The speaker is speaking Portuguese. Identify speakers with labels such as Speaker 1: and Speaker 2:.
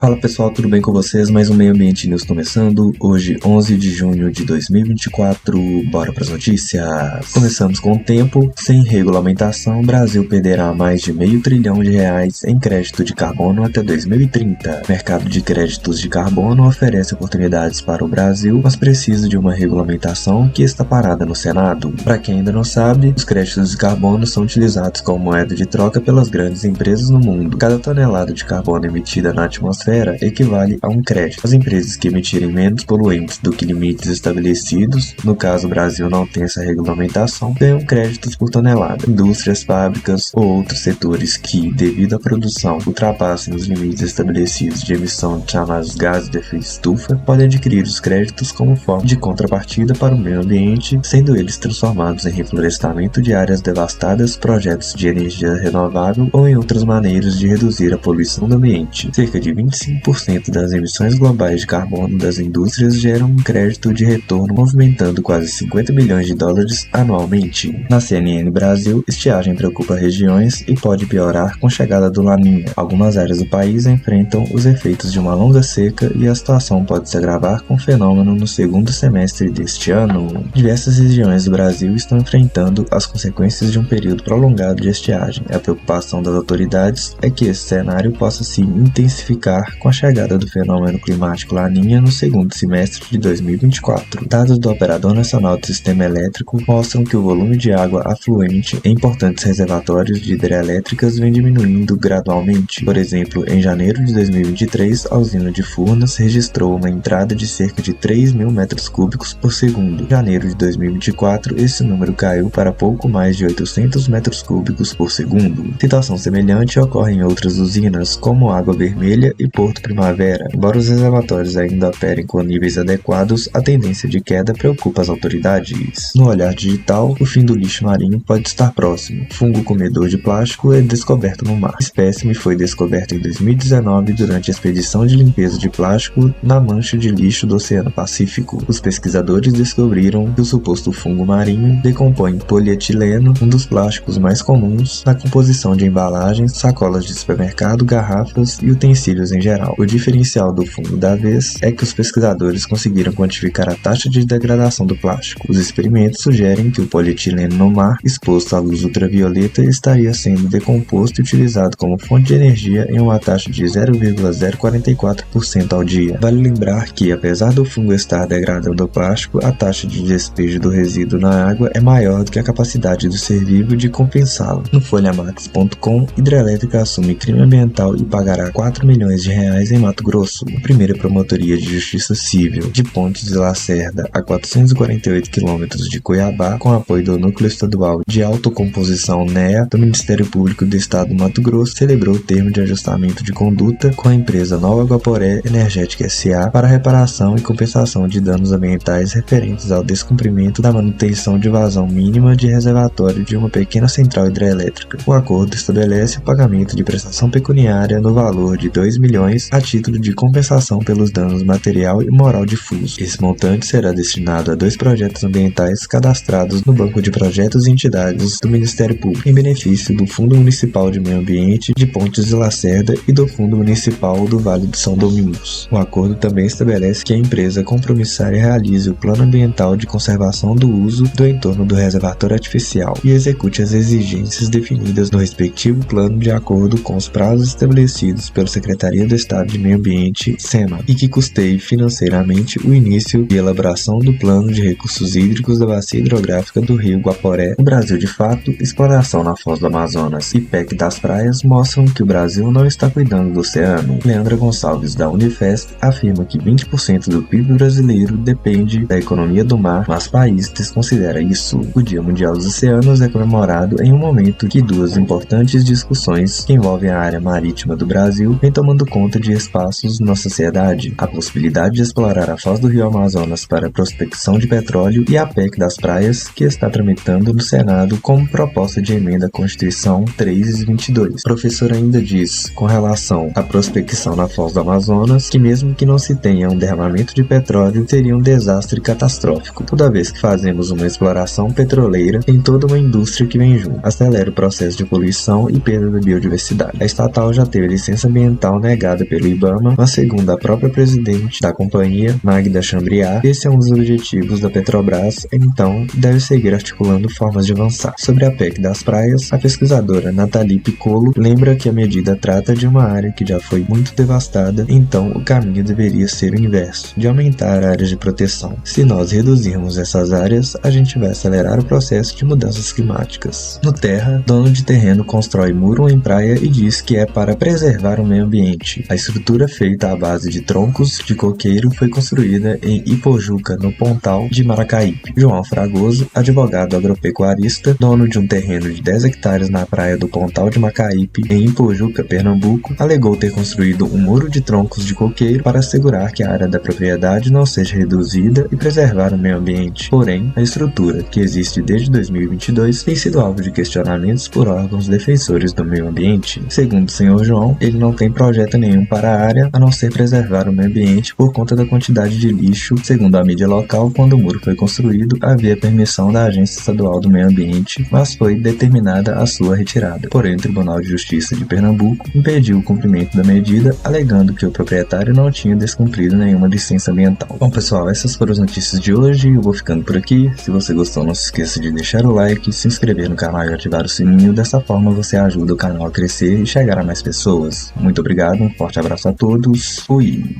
Speaker 1: Fala pessoal, tudo bem com vocês? Mais um Meio Ambiente News começando, hoje 11 de junho de 2024, bora pras notícias. Começamos com o tempo, sem regulamentação, o Brasil perderá mais de R$500 bilhão em crédito de carbono até 2030. O mercado de créditos de carbono oferece oportunidades para o Brasil, mas precisa de uma regulamentação que está parada no Senado. Para quem ainda não sabe, os créditos de carbono são utilizados como moeda de troca pelas grandes empresas no mundo. Cada tonelada de carbono emitida na atmosfera equivale a um crédito. As empresas que emitirem menos poluentes do que limites estabelecidos, no caso o Brasil não tem essa regulamentação, ganham créditos por tonelada. Indústrias, fábricas ou outros setores que, devido à produção, ultrapassem os limites estabelecidos de emissão de chamados gases de efeito estufa, podem adquirir os créditos como forma de contrapartida para o meio ambiente, sendo eles transformados em reflorestamento de áreas devastadas, projetos de energia renovável ou em outras maneiras de reduzir a poluição do ambiente. Cerca de 25% das emissões globais de carbono das indústrias geram um crédito de retorno, movimentando quase $50 bilhões anualmente. Na CNN Brasil, estiagem preocupa regiões e pode piorar com a chegada do Laninha. Algumas áreas do país enfrentam os efeitos de uma longa seca e a situação pode se agravar com o fenômeno no segundo semestre deste ano. Diversas regiões do Brasil estão enfrentando as consequências de um período prolongado de estiagem. A preocupação das autoridades é que esse cenário possa se intensificar com a chegada do fenômeno climático Laninha no segundo semestre de 2024. Dados do Operador Nacional do Sistema Elétrico mostram que o volume de água afluente em importantes reservatórios de hidrelétricas vem diminuindo gradualmente. Por exemplo, em janeiro de 2023, a usina de Furnas registrou uma entrada de cerca de 3.000 metros cúbicos por segundo. Em janeiro de 2024, esse número caiu para pouco mais de 800 metros cúbicos por segundo. Situação semelhante ocorre em outras usinas, como Água Vermelha e Porto Primavera. Embora os reservatórios ainda operem com níveis adequados, a tendência de queda preocupa as autoridades. No olhar digital, o fim do lixo marinho pode estar próximo. Fungo comedor de plástico é descoberto no mar. O espécime foi descoberto em 2019 durante a expedição de limpeza de plástico na mancha de lixo do Oceano Pacífico. Os pesquisadores descobriram que o suposto fungo marinho decompõe polietileno, um dos plásticos mais comuns, na composição de embalagens, sacolas de supermercado, garrafas e utensílios em geral. O diferencial do fungo da vez é que os pesquisadores conseguiram quantificar a taxa de degradação do plástico. Os experimentos sugerem que o polietileno no mar, exposto à luz ultravioleta, estaria sendo decomposto e utilizado como fonte de energia em uma taxa de 0,044% ao dia. Vale lembrar que, apesar do fungo estar degradando o plástico, a taxa de despejo do resíduo na água é maior do que a capacidade do ser vivo de compensá-lo. No folhamax.com, hidrelétrica assume crime ambiental e pagará R$4 milhões em Mato Grosso. A primeira promotoria de justiça civil de Pontes de Lacerda, a 448 quilômetros de Cuiabá, com apoio do Núcleo Estadual de Autocomposição NEA do Ministério Público do Estado do Mato Grosso, celebrou o termo de ajustamento de conduta com a empresa Nova Guaporé Energética S.A. para reparação e compensação de danos ambientais referentes ao descumprimento da manutenção de vazão mínima de reservatório de uma pequena central hidrelétrica. O acordo estabelece o pagamento de prestação pecuniária no valor de R$2 milhões a título de compensação pelos danos material e moral difusos. Esse montante será destinado a 2 projetos ambientais cadastrados no Banco de Projetos e Entidades do Ministério Público, em benefício do Fundo Municipal de Meio Ambiente de Pontes de Lacerda e do Fundo Municipal do Vale do São Domingos. O acordo também estabelece que a empresa compromissária realize o plano ambiental de conservação do uso do entorno do reservatório artificial e execute as exigências definidas no respectivo plano de acordo com os prazos estabelecidos pela Secretaria do Estado de Meio Ambiente, SEMA, e que custeie financeiramente o início e elaboração do Plano de Recursos Hídricos da Bacia Hidrográfica do Rio Guaporé. No Brasil de fato, exploração na Foz do Amazonas e PEC das praias mostram que o Brasil não está cuidando do oceano. Leandra Gonçalves, da Unifesp, afirma que 20% do PIB brasileiro depende da economia do mar, mas o país desconsidera isso. O Dia Mundial dos Oceanos é comemorado em um momento que 2 importantes discussões que envolvem a área marítima do Brasil vem tomando conta de espaços na sociedade: a possibilidade de explorar a foz do Rio Amazonas para prospecção de petróleo e a PEC das praias, que está tramitando no Senado como proposta de emenda à Constituição 322. O professor ainda diz, com relação à prospecção na foz do Amazonas, que mesmo que não se tenha um derramamento de petróleo, seria um desastre catastrófico. Toda vez que fazemos uma exploração petroleira, tem toda uma indústria que vem junto, acelera o processo de poluição e perda da biodiversidade. A estatal já teve licença ambiental negada anunciada pelo IBAMA, mas segundo a própria presidente da companhia, Magda Chambriard, esse é um dos objetivos da Petrobras, então deve seguir articulando formas de avançar. Sobre a PEC das praias, a pesquisadora Nathalie Piccolo lembra que a medida trata de uma área que já foi muito devastada, então o caminho deveria ser o inverso, de aumentar áreas de proteção. Se nós reduzirmos essas áreas, a gente vai acelerar o processo de mudanças climáticas. No Terra, dono de terreno constrói muro em praia e diz que é para preservar o meio ambiente. A estrutura feita à base de troncos de coqueiro foi construída em Ipojuca, no Pontal de Maracaípe. João Fragoso, advogado agropecuarista, dono de um terreno de 10 hectares na praia do Pontal de Macaípe, em Ipojuca, Pernambuco, alegou ter construído um muro de troncos de coqueiro para assegurar que a área da propriedade não seja reduzida e preservar o meio ambiente. Porém, a estrutura, que existe desde 2022, tem sido alvo de questionamentos por órgãos defensores do meio ambiente. Segundo o Sr. João, ele não tem projeto nenhum para a área, a não ser preservar o meio ambiente por conta da quantidade de lixo. Segundo a mídia local, quando o muro foi construído, havia permissão da Agência Estadual do Meio Ambiente, mas foi determinada a sua retirada. Porém, o Tribunal de Justiça de Pernambuco impediu o cumprimento da medida, alegando que o proprietário não tinha descumprido nenhuma licença ambiental. Bom, pessoal, essas foram as notícias de hoje. Eu vou ficando por aqui. Se você gostou, não se esqueça de deixar o like, se inscrever no canal e ativar o sininho. Dessa forma, você ajuda o canal a crescer e chegar a mais pessoas. Muito obrigado, um forte abraço a todos. Fui!